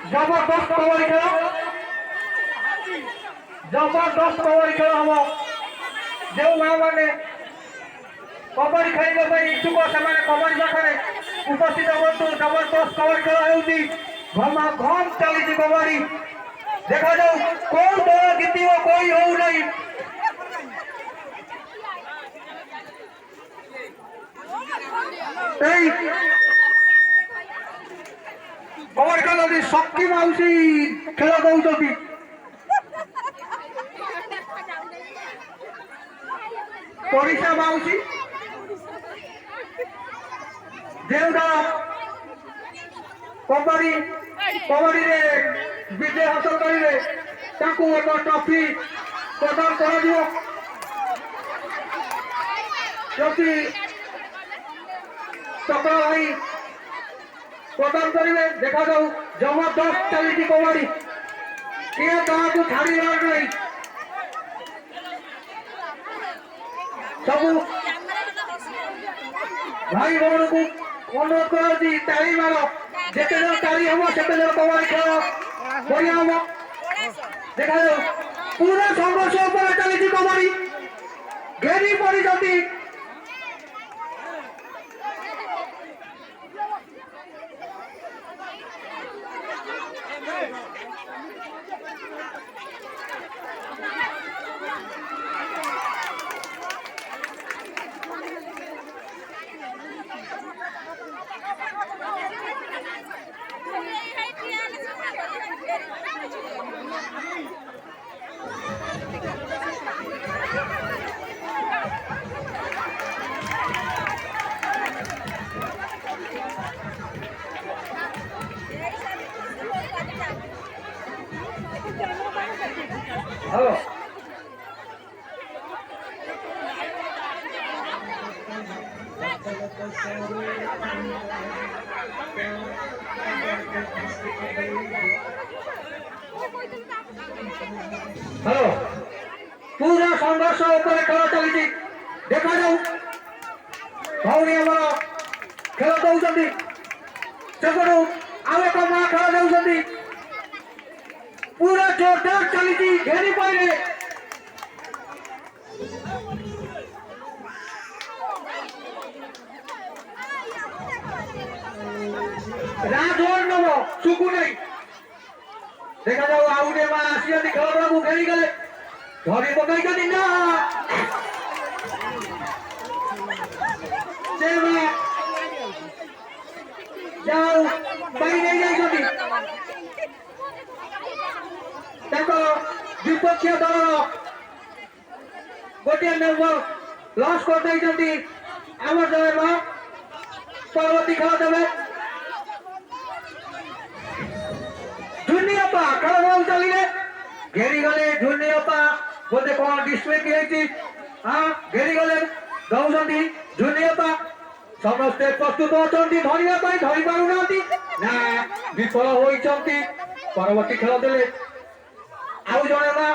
जबरदस्त कबड्डी खेल जबरदस्त कबड्डी खेल हम जो माँ मैंने कबड्डी खेलने इच्छुक से कबड्डी पाखे उपस्थित हूँ जबरदस्त कबड्डी खेल घमा घम चली कबड्डी देखा जाऊ कौन दल जीत कोई हो नहीं कबड्डी खेल शक्ति मौसी खेल दौरान परिषा मौसी जेउटा कबड्डी कबड्डी विजय हासिल करेंगे एक ट्रॉफी प्रदान कर चक्र भाई प्रदान करेंगे देखा जाऊ जबरदस्त चली कबड्डी किए गाँव छाड़ी नहीं सब भाई बहन को अनुरोध कर ताली मार जिते जन ताली हम से कबड्डी खेल बढ़िया हम देखा जाऊ पूरा संघर्ष चली कबड्डी घेरी पड़ी हेलो हेलो पूरा संघर्ष खेल चली देखा जाऊ भौणी आम खेल दौरान सेपटू आउ एक माँ खेल दौरान पूरा जोरदार चली घेरी पाइले राजोर नब चुकू नहीं देखा जाऊ आउटे माँ आसी खेल को घेरी गले धरी पकड़ ना जाऊ पाई नहीं विपक्ष दल गोटे मेम्बर लॉस कर आम दल परवर्ती खेल देवे झुनियपा खेल बहुत चलिए घेरी गले झुनियपा बोलते कौन डिस्प्ले की हाँ घेरी गले दौरान झुनियपा समस्ते प्रस्तुत अच्छा धरने धरी पार ना विफल होती परवर्ती खेल देले आउ जने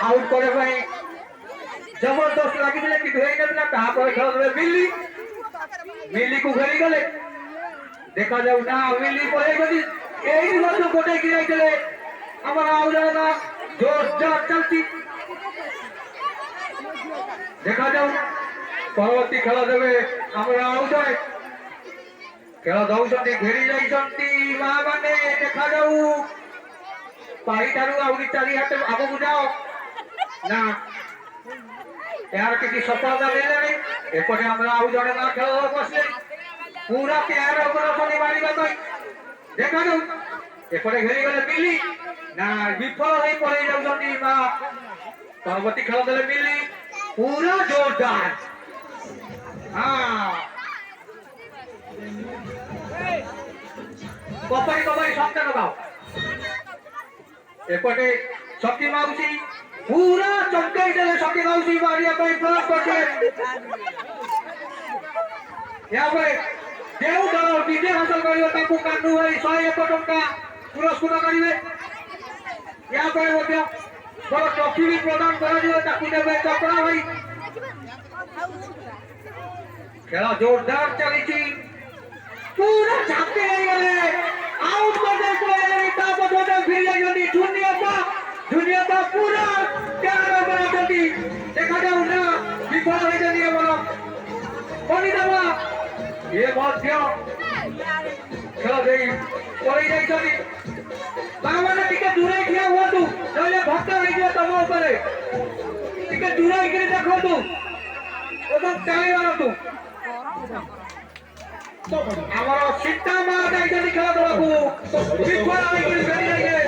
आउट करे जबरदस्त लगी कि खेल मिली मिली को घेरी गले देखा जाऊ ना मिली पड़े गोटे गिरे आउ जने जोरदार चलती देखा जाऊ परवर्ती खेल देवे आउ जने खेल दौरान घेरी जाती माँ मैंने देखा जाऊ पाई ठार आउरी चारि हाथ आगू जाओ ना यार किसी सफलता मिले एपटे आउ जड़े माँ खेल बसले पूरा प्यार अपनी मारे देखा जाऊ एपटे घेरी गले मिली ना विफल हो पड़े जाती माँ परवर्ती खेल देले मिली पूरा जोरदार हाँ कबड्डी कबड्डी सबसे लगाओ एपटे शक्ति मौसी पूरा चमकई देले शक्ति मौसी मारिया प्रयास करते जो दल विजय हासिल कर कानू भाई 101 टंका पुरस्कृत करेंगे बड़ ट्रफी भी प्रदान कर चक्रा भाई खेल जोरदार चली ଏ ମଧ୍ୟ ଖେଳ ଦେଇ ପଳେଇ ଯାଇଛନ୍ତି। ତାମାନେ ଟିକେ ଦୂରେଇ ଠିଆ ହୁଅନ୍ତୁ, ନହେଲେ ଭକ୍ତ ହେଇଯିବ ତମ ଉପରେ। ଟିକେ ଦୂରେଇକିରି ଦେଖନ୍ତୁ ଏବଂ ଚାଲି ମାରନ୍ତୁ। ଆମର ସୀତା ମା ଯାଇଛନ୍ତି ଖେଳ ଦଳକୁ, ବିଫଳ ହେଇକିରି ଫେରି ଯାଇଥିଲେ।